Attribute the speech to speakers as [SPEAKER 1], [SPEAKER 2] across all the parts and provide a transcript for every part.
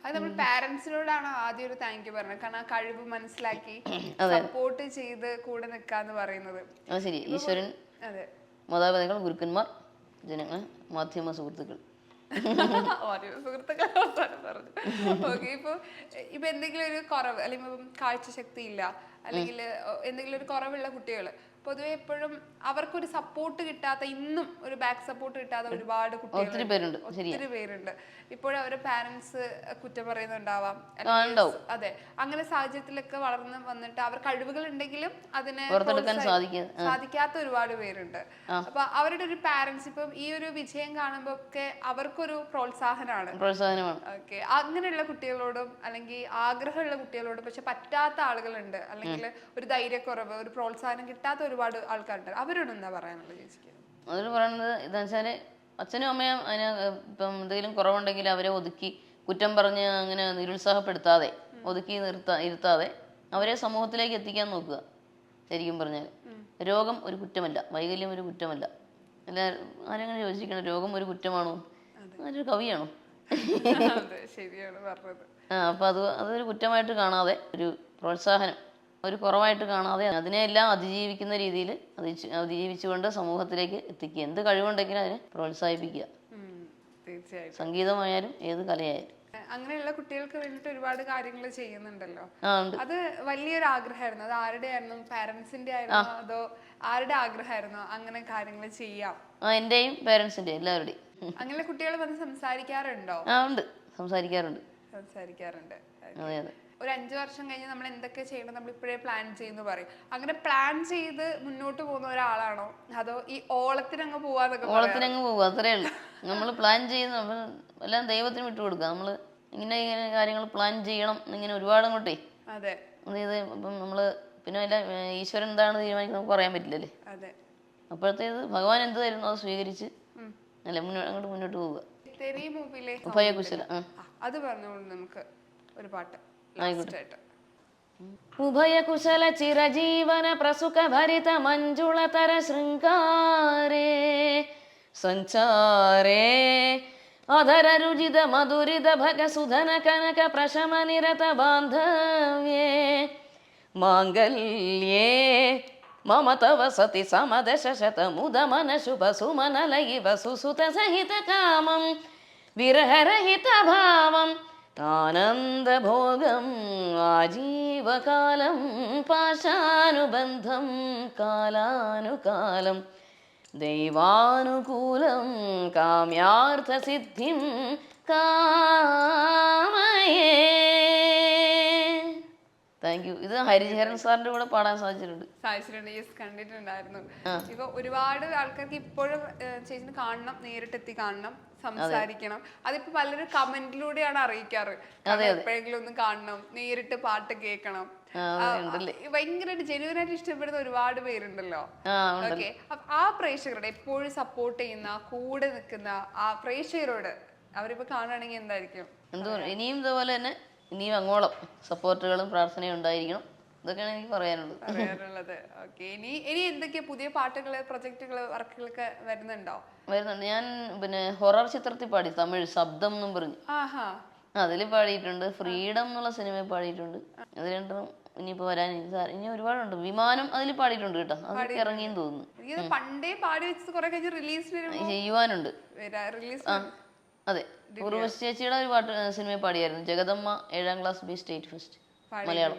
[SPEAKER 1] അത് നമ്മൾ പാരന്റ്സിനോടാണ് ആദ്യം ഒരു താങ്ക് യു പറഞ്ഞത്. കാരണം ആ കഴിവ് മനസ്സിലാക്കി സപ്പോർട്ട് ചെയ്ത് കൂടെ നിൽക്കാന്ന് പറയുന്നത്.
[SPEAKER 2] ശരി. ഈശ്വരൻ,
[SPEAKER 1] അതെ,
[SPEAKER 2] മാതാപിതാക്കൾ, ഗുരുക്കന്മാർ, ജനങ്ങൾ, മാധ്യമ സുഹൃത്തുക്കൾ.
[SPEAKER 1] സുഹൃത്തുക്കൾ പറഞ്ഞു. ഓക്കെ, ഇപ്പൊ എന്തെങ്കിലും ഒരു കുറവ് അല്ലെങ്കിൽ കാഴ്ചശക്തി ഇല്ല അല്ലെങ്കിൽ എന്തെങ്കിലും ഒരു കുറവുള്ള കുട്ടികൾ പൊതുവെ എപ്പോഴും അവർക്കൊരു സപ്പോർട്ട് കിട്ടാത്ത, ഇന്നും ഒരു ബാക്ക് സപ്പോർട്ട് കിട്ടാത്ത ഒരുപാട് കുട്ടികൾ, ഒത്തിരി പേരുണ്ട്. ഇപ്പോഴും അവരുടെ പാരന്റ്സ് കുറ്റം പറയുന്നുണ്ടാവാം. അതെ, അങ്ങനെ സാഹചര്യത്തിലൊക്കെ വളർന്ന് വന്നിട്ട് അവർ കഴിവുകൾ ഉണ്ടെങ്കിലും അതിനെ സാധിക്കാത്ത ഒരുപാട് പേരുണ്ട്. അപ്പൊ അവരുടെ ഒരു പാരന്റ്സ് ഇപ്പം ഈ ഒരു വിജയം കാണുമ്പോ ഒക്കെ അവർക്കൊരു പ്രോത്സാഹനമാണ്. ഓക്കെ, അങ്ങനെയുള്ള കുട്ടികളോടും അല്ലെങ്കിൽ ആഗ്രഹമുള്ള കുട്ടികളോടും പക്ഷെ പറ്റാത്ത ആളുകളുണ്ട്, അല്ലെങ്കിൽ ഒരു ധൈര്യക്കുറവ്, ഒരു പ്രോത്സാഹനം കിട്ടാത്ത ഒരുപാട് ആൾക്കാരുണ്ട്. അവരോട് എന്താ പറയാനുള്ളത് ചേച്ചിക്ക്?
[SPEAKER 2] അതിന് പറയുന്നത് എന്താ വെച്ചാല്, അച്ഛനും അമ്മയും അതിന് ഇപ്പം എന്തെങ്കിലും കുറവുണ്ടെങ്കിൽ അവരെ ഒതുക്കി കുറ്റം പറഞ്ഞ് അങ്ങനെ നിരുത്സാഹപ്പെടുത്താതെ ഒതുക്കി ഇരുത്താതെ അവരെ സമൂഹത്തിലേക്ക് എത്തിക്കാൻ നോക്കുക. ശരിക്കും പറഞ്ഞാൽ രോഗം ഒരു കുറ്റമല്ല, വൈകല്യം ഒരു കുറ്റമല്ല. ആരെങ്ങനെ യോജിക്കണം, രോഗം ഒരു കുറ്റമാണോ? അതൊരു കവിയാണോ? അപ്പൊ അതൊരു കുറ്റമായിട്ട് കാണാതെ, ഒരു പ്രോത്സാഹനം ഒരു കുറവായിട്ട് കാണാതെ അതിനെല്ലാം അതിജീവിക്കുന്ന രീതിയിൽ അതിജീവിച്ചുകൊണ്ട് സമൂഹത്തിലേക്ക് എത്തിക്കുക. എന്ത് കഴിവുണ്ടെങ്കിലും അതിനെ പ്രോത്സാഹിപ്പിക്കുക. സംഗീതമായാലും ഏത് കലയായാലും.
[SPEAKER 1] അങ്ങനെയുള്ള കുട്ടികൾക്ക് വേണ്ടിട്ട് ഒരുപാട് കാര്യങ്ങൾ ചെയ്യുന്നുണ്ടല്ലോ. അത് വലിയൊരു ആഗ്രഹമായിരുന്നു. അത് ആരുടെ ആയിരുന്നു? പാരന്റ്സിന്റെ ആയിരുന്നോ അതോ ആരുടെ ആഗ്രഹമായിരുന്നോ അങ്ങനെ കാര്യങ്ങൾ ചെയ്യാം?
[SPEAKER 2] എന്റെയും പേരൻസിന്റെ, എല്ലാവരുടെയും.
[SPEAKER 1] അങ്ങനെ കുട്ടികൾ വന്ന് സംസാരിക്കാറുണ്ടോ?
[SPEAKER 2] ഉണ്ട്, സംസാരിക്കാറുണ്ട്. അതെ അതെ.
[SPEAKER 1] ഒരു 5 വർഷം കഴിഞ്ഞ് നമ്മൾ എന്തൊക്കെ ചെയ്യണം നമ്മൾ ഇപ്പോഴേ പ്ലാൻ ചെയ്യുന്നു പറയും. അങ്ങനെ പ്ലാൻ ചെയ്ത് മുന്നോട്ട് പോകുന്ന ഒരാളാണോ അതോ ഈ ഓളത്തിനങ്ങ് പോവാന്നൊക്കെ?
[SPEAKER 2] ഓളത്തിനങ്ങ് പോവുക, അത്രേ ഉള്ളൂ. നമ്മൾ പ്ലാൻ ചെയ്ത് നമ്മൾ എല്ലാം ദൈവത്തിന് വിട്ടു കൊടുക്കുക. നമ്മൾ ഇങ്ങനെ കാര്യങ്ങൾ പ്ലാൻ ചെയ്യണം ഇങ്ങനെ ഒരുപാട് അങ്ങോട്ടേ.
[SPEAKER 1] അതെ,
[SPEAKER 2] അതായത് ഇപ്പം നമ്മള് പിന്നെ എല്ലാം ഈശ്വരൻ എന്താണ് തീരുമാനിക്കുന്നത് നമുക്ക് പറയാൻ പറ്റില്ലല്ലേ.
[SPEAKER 1] അതെ.
[SPEAKER 2] അപ്പോഴത്തേത് ഭഗവാൻ എന്ത് തരുന്നു അത് സ്വീകരിച്ച് അല്ലെ അങ്ങോട്ട് മുന്നോട്ട് പോവുക. ഉഭയകുശല
[SPEAKER 1] അത് പറഞ്ഞോളൂ നമുക്ക് ഒരു പാട്ട്.
[SPEAKER 2] ഉഭയകുശല ചിരജീവന പ്രസുഖ ഭരിത മഞ്ജുളതര ശൃംഗാരേ സഞ്ചാരേ അധര രുചിത മധുരിത ഭഗസുധന കനക പ്രശമ നിരത ബാന്ധവ്യേ മാംഗല്യേ മമ തവ സതി സമദശ ശതമുദമന ശുഭ സുമനലയിവ സുസുത സഹിത കാമം വിരഹരഹിത ഭാവം ആനന്ദഭോഗം ആജീവകാലം പാശാനുബന്ധം കാലാനുകാലം ദൈവാനുകൂലം കാമ്യാർത്ഥസിദ്ധിം കാമയേ. Thank you. ഇത് ഹരിഹരൻ സാറിന്റെ കൂടെ പാടാൻ സാധിച്ചിട്ടുണ്ട്.
[SPEAKER 1] യെസ്, കണ്ടിട്ടുണ്ടായിരുന്നു. ഇപ്പൊ ഒരുപാട് ആൾക്കാർക്ക് ഇപ്പോഴും ചേച്ചിനെ കാണണം, നേരിട്ടെത്തി കാണണം, സംസാരിക്കണം. അതിപ്പോ പലരും കമന്റിലൂടെയാണ് അറിയിക്കാറ്. എപ്പോഴെങ്കിലും ഒന്ന് കാണണം, നേരിട്ട് പാട്ട് കേൾക്കണം. ഭയങ്കരമായിട്ട് ജെന്യുവനായിട്ട് ഇഷ്ടപ്പെടുന്ന ഒരുപാട് പേരുണ്ടല്ലോ. ഓക്കെ, ആ പ്രേക്ഷകരുടെ എപ്പോഴും സപ്പോർട്ട് ചെയ്യുന്ന കൂടെ നിൽക്കുന്ന ആ പ്രേക്ഷകരോട് അവരിപ്പോ കാണുകയാണെങ്കിൽ എന്തായിരിക്കും?
[SPEAKER 2] ഇനിയും ഇതുപോലെ തന്നെ ഇനിയും അങ്ങോളം സപ്പോർട്ടുകളും പ്രാർത്ഥനയും ഉണ്ടായിരിക്കണം. ഇതൊക്കെയാണ് എനിക്ക് പറയാനുള്ളത്.
[SPEAKER 1] ഓക്കെ, ഇനി എന്തൊക്കെയാ പുതിയ പാട്ടുകള്, പ്രൊജക്ടുകള്, വർക്കുകളൊക്കെ വരുന്നുണ്ട്.
[SPEAKER 2] ഞാൻ പിന്നെ ഹൊറർ ചിത്രത്തിൽ പാടി, തമിഴ് ശബ്ദം എന്നും പറഞ്ഞു. അതിൽ പാടിയിട്ടുണ്ട്. ഫ്രീഡം എന്നുള്ള സിനിമയിൽ പാടിയിട്ടുണ്ട്. അത് രണ്ടും ഇനിയിപ്പോ വരാൻ ഇനി ഒരുപാടുണ്ട്. വിമാനം അതിൽ പാടിയിട്ടുണ്ട് കേട്ടോ. അതൊക്കെ ഇറങ്ങിയെന്ന് തോന്നുന്നു.
[SPEAKER 1] പണ്ടേ പാടി വെച്ചത് കുറെ കഴിഞ്ഞ് റിലീസ്
[SPEAKER 2] ചെയ്യുവാനുണ്ട്. അതെ, ഉർവശി ചേച്ചിയുടെ ഒരു പാട്ട് സിനിമയിൽ പാടിയായിരുന്നു. ജഗദമ്മ 7ാം class B state first Malayalam.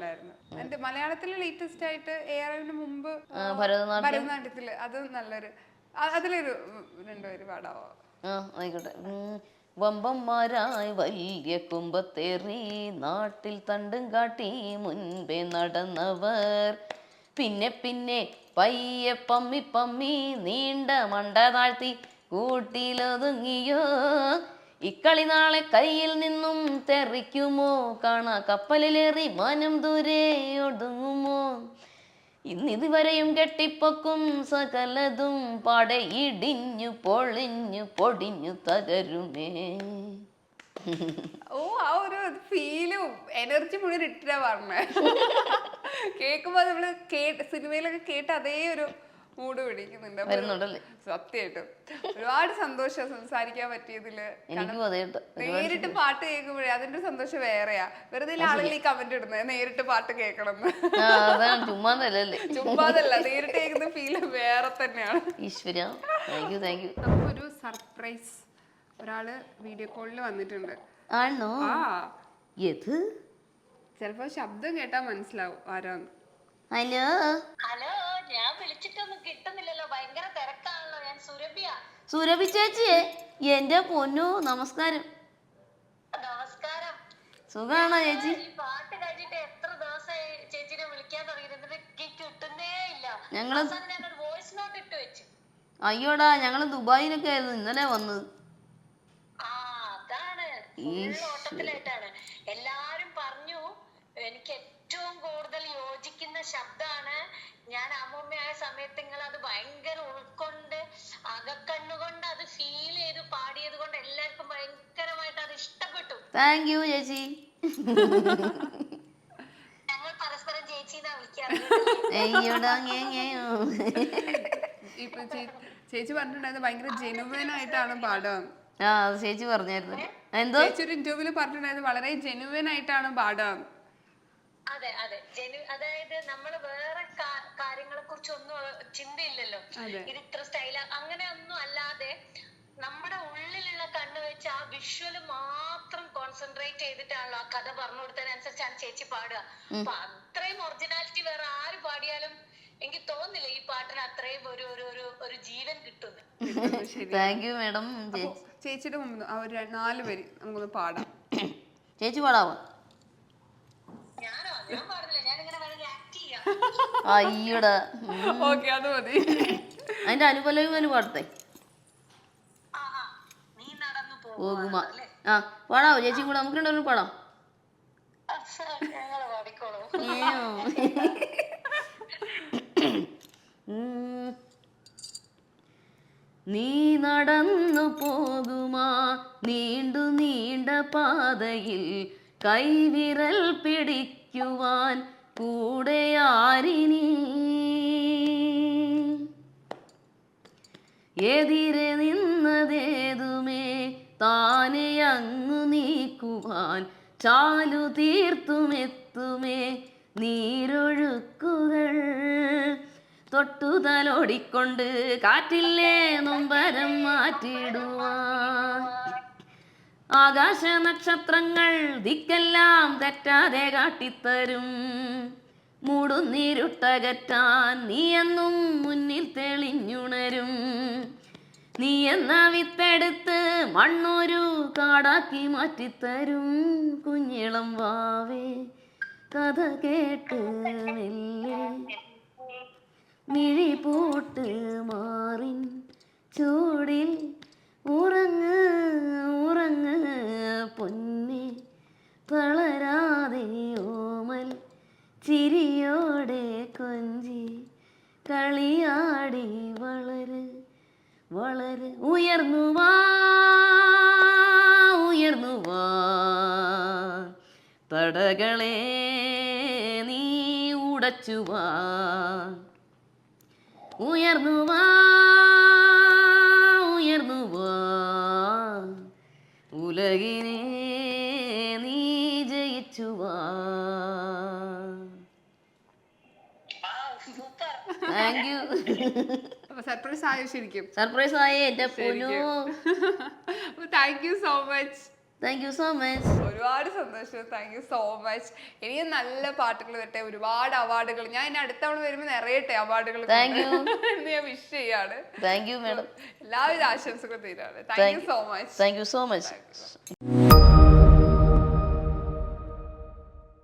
[SPEAKER 1] മലയാളത്തില് ലേറ്റസ്റ്റ് ആയിട്ട് AR മുമ്പ്
[SPEAKER 2] ഭരതനാട്യത്തില്
[SPEAKER 1] അത് നല്ലൊരു, അതിലൊരു 2 പേര് പാടാവോ?
[SPEAKER 2] ആയിക്കോട്ടെ. വമ്പന്മാരായി വലിയ കുമ്പത്തേറി നാട്ടിൽ തണ്ടും കാട്ടി മുൻപേ നടന്നവർ പിന്നെ പിന്നെ പയ്യെ പമ്മി പമ്മി നീണ്ട മണ്ട താഴ്ത്തി കൂട്ടിലൊതുങ്ങിയോ. ഇക്കളി നാളെ കയ്യിൽ നിന്നും തെറിക്കുമോ. കാണാ കപ്പലിലേറി മാനം ദൂരെ ഒടുങ്ങുമോ. ഇന്നിതുവരെയും കെട്ടിപ്പൊക്കും സകലതും പാടെ ഇടിഞ്ഞു പൊളിഞ്ഞു പൊടിഞ്ഞു തകരുമേ.
[SPEAKER 1] ആ ഒരു ഫീലും എനർജി മുഴുവൻ ഇട്ടാ പറഞ്ഞേ. കേൾക്കുമ്പോ നമ്മള് സിനിമയിലൊക്കെ കേട്ട അതേ ഒരു മൂട് പിടിക്കുന്നുണ്ട്.
[SPEAKER 2] വരുന്നുണ്ടല്ലേ?
[SPEAKER 1] സത്യമായിട്ടും ഒരുപാട് സന്തോഷം സംസാരിക്കാൻ പറ്റിയതില്.
[SPEAKER 2] എനിക്കും അതേ കേട്ടോ.
[SPEAKER 1] നേരിട്ട് പാട്ട് കേൾക്കുമ്പോഴേ അതിന്റെ സന്തോഷം വേറെയാ. വെറുതെ ആളുകൾ ഈ കമന്റ് ഇടുന്നത് നേരിട്ട് പാട്ട് കേൾക്കണം
[SPEAKER 2] അതാണ് ചുമ്മാന്നല്ലേ.
[SPEAKER 1] ചുമ്മാതല്ല, നേരിട്ട് കേൾക്കുന്ന ഫീല് വേറെ തന്നെയാണ്.
[SPEAKER 2] ഈശ്വര, താങ്ക് യു താങ്ക് യു.
[SPEAKER 1] നമുക്കൊരു സർപ്രൈസ് ഒരാള് വീഡിയോ കോളിൽ വന്നിട്ടുണ്ട്.
[SPEAKER 2] ആണോ?
[SPEAKER 1] ആ
[SPEAKER 2] ഏത്?
[SPEAKER 1] ചിലപ്പോ ശബ്ദം കേട്ടാ മനസ്സിലാവും ആരാന്ന്.
[SPEAKER 2] ഹലോ
[SPEAKER 3] ഹലോ, ഞാൻ വിളിച്ചിട്ടൊന്നും കിട്ടുന്നില്ലല്ലോ, ഭയങ്കര തിരക്കാണല്ലോ. ഞാൻ സുരഭിയാ.
[SPEAKER 2] സുരഭി ചേച്ചിയെ, എന്റെ പൊന്നു നമസ്കാരം.
[SPEAKER 3] നമസ്കാരം.
[SPEAKER 2] സുഖാണോ ചേച്ചി?
[SPEAKER 3] ഈ പാട്ട് കഴിഞ്ഞിട്ട് എത്ര ദിവസമായി ചേച്ചിനെ വിളിക്കാൻ തുടങ്ങിയിട്ട്, എന്നിട്ട് എനിക്ക് കിട്ടുന്നേ ഇല്ല.
[SPEAKER 2] ഞങ്ങള്
[SPEAKER 3] അവസാനം ഞാനൊരു വോയിസ് നോട്ട് ഇട്ട് വെച്ചു.
[SPEAKER 2] അയ്യോടാ, ഞങ്ങള് ദുബായിലൊക്കെ ആയിരുന്നു ഇന്നലെ വന്നത്.
[SPEAKER 3] ആ അതാണ്, ഫുൾ ഓട്ടത്തിലായിട്ടാണ്. എല്ലാരും പറഞ്ഞു എനിക്ക് ഏറ്റവും കൂടുതൽ യോജിക്കുന്ന ശബ്ദമാണ്. ഞാൻ അമ്മൂമ്മയായ സമയത്ത് നിങ്ങൾ അത് ഭയങ്കര ഉൾക്കൊണ്ട് അകക്കണ്ണുകൊണ്ട് അത് ഫീൽ ചെയ്ത് പാടിയത് കൊണ്ട് എല്ലാവർക്കും ഭയങ്കരമായിട്ട് അത് ഇഷ്ടപ്പെട്ടു.
[SPEAKER 2] താങ്ക് യു ചേച്ചി.
[SPEAKER 3] ഞങ്ങൾ പരസ്പരം ചേച്ചിന്നാ വിളിക്കാറ്.
[SPEAKER 2] അയ്യോടാ.
[SPEAKER 1] ഇപ്പൊ ചേച്ചി പറഞ്ഞിട്ടുണ്ടായത് ഭയങ്കര ജെനുവൻ ആയിട്ടാണ് പാടാൻ.
[SPEAKER 2] ആ അത് ചേച്ചി പറഞ്ഞായിരുന്നു. എന്തോ
[SPEAKER 1] ചേച്ചി ഒരു ഇന്റർവ്യൂല് പറഞ്ഞിട്ടുണ്ടായത് വളരെ ജെനുവൻ ആയിട്ടാണ് പാടാൻ.
[SPEAKER 3] അതെ അതെ, അതായത് നമ്മള് വേറെ കാര്യങ്ങളെ കുറിച്ച് ഒന്നും ചിന്തയില്ലല്ലോ. ഇത് ഇത്ര സ്റ്റൈല അങ്ങനെ ഒന്നും അല്ലാതെ നമ്മുടെ ഉള്ളിലുള്ള കണ്ണ് വെച്ച് ആ വിഷ്വല് മാത്രം കോൺസെൻട്രേറ്റ് ചെയ്തിട്ടാണല്ലോ ആ കഥ പറഞ്ഞു കൊടുത്തതിനനുസരിച്ചാണ് ചേച്ചി പാടുക. അപ്പൊ അത്രയും ഒറിജിനാലിറ്റി വേറെ ആര് പാടിയാലും എനിക്ക് തോന്നുന്നില്ല ഈ പാട്ടിന് അത്രയും ഒരു ജീവൻ കിട്ടുന്നു.
[SPEAKER 2] Thank you madam.
[SPEAKER 1] ചേച്ചിയുടെ മുമ്പ് ആ ഒരു 4 വരി നമുക്കൊന്ന് പാടാം.
[SPEAKER 2] ചേച്ചി പാടാവോ?
[SPEAKER 3] ഞാനോ? ഞാൻ പാടുന്നില്ല, ഞാനിങ്ങനെ വേണമെങ്കിൽ ആക്ട് ചെയ്യാം.
[SPEAKER 2] അയ്യോടാ.
[SPEAKER 1] ഓക്കെ, അത് മതി.
[SPEAKER 2] അതിന്റെ അനുപല്ലവി പാടത്തെ.
[SPEAKER 3] നീ നടന്നു
[SPEAKER 2] പോകുമാ. ആ പാടാവോ ചേച്ചി കൂടെ? നമുക്ക് രണ്ടുപേരും പാടാം.
[SPEAKER 3] ഞങ്ങള് പാടിക്കോളൂ.
[SPEAKER 2] നീ നടന്നു പോകുമാ നീണ്ടു നീണ്ട പാതയിൽ, കൈവിരൽ പിടിക്കുവാൻ കൂടെ ആരിനി, എതിരെ നിന്നതേതുമേ താനെ അങ്ങു നീക്കുവാൻ, ചാലു തീർത്തുമെത്തുമേ നീരൊഴുക്കുകൾ, തൊട്ടുതലോടിക്കൊണ്ട് കാറ്റില്ലേ നൊമ്പരം മാറ്റിടുവാൻ, ആകാശ നക്ഷത്രങ്ങൾ ദിക്കെല്ലാം തെറ്റാതെ കാട്ടിത്തരും, മൂടുന്നിരുട്ടകറ്റാൻ നീ എന്നും മുന്നിൽ തെളിഞ്ഞുണരും, നീ എന്ന വിത്തെടുത്ത് മണ്ണൊരു കാടാക്കി മാറ്റിത്തരും, കുഞ്ഞിളം വാവേ കഥ കേട്ട് മെല്ലെ മിഴി പൂട്ട് മാറിൻ ചൂടിൽ ഉറങ്ങ് ഉറങ്ങ് പൊന്നെ, തളരാതെ ഓമൽ ചിരിയോടെ കൊഞ്ചി കളിയാടി വളര് വളര്, ഉയർന്നു വാ ഉയർന്നു വാ, തടകളെ നീ ഉടച്ചു വാ, ഉയർന്നു വാ ഉയർന്നു വാ, ഉലകിനെ നീ ജയിച്ചു വാ. Thank you.
[SPEAKER 1] സർപ്രൈസ് ആയോ? ശരിക്കും
[SPEAKER 2] സർപ്രൈസ് ആയേ എന്റെ പൊന്നു.
[SPEAKER 1] Thank you so much.
[SPEAKER 2] Thank you so much.
[SPEAKER 1] ഒരുപാട് സന്തോഷം. Thank you so much. ഇനിയും നല്ല പാട്ടുകൾ വരട്ടെ, ഒരുപാട് അവാർഡുകൾ. ഞാൻ ഇനി അടുത്ത തവണ വരുമ്പോൾ നിറയട്ടെ അവാർഡുകൾ.
[SPEAKER 2] Thank you.
[SPEAKER 1] ഞാൻ വിഷ് ചെയ്യാണ്.
[SPEAKER 2] Thank you madam.
[SPEAKER 1] എല്ലാവിധ ആശംസകളും തീരാണ്. Thank you so much.
[SPEAKER 2] Thank you so much.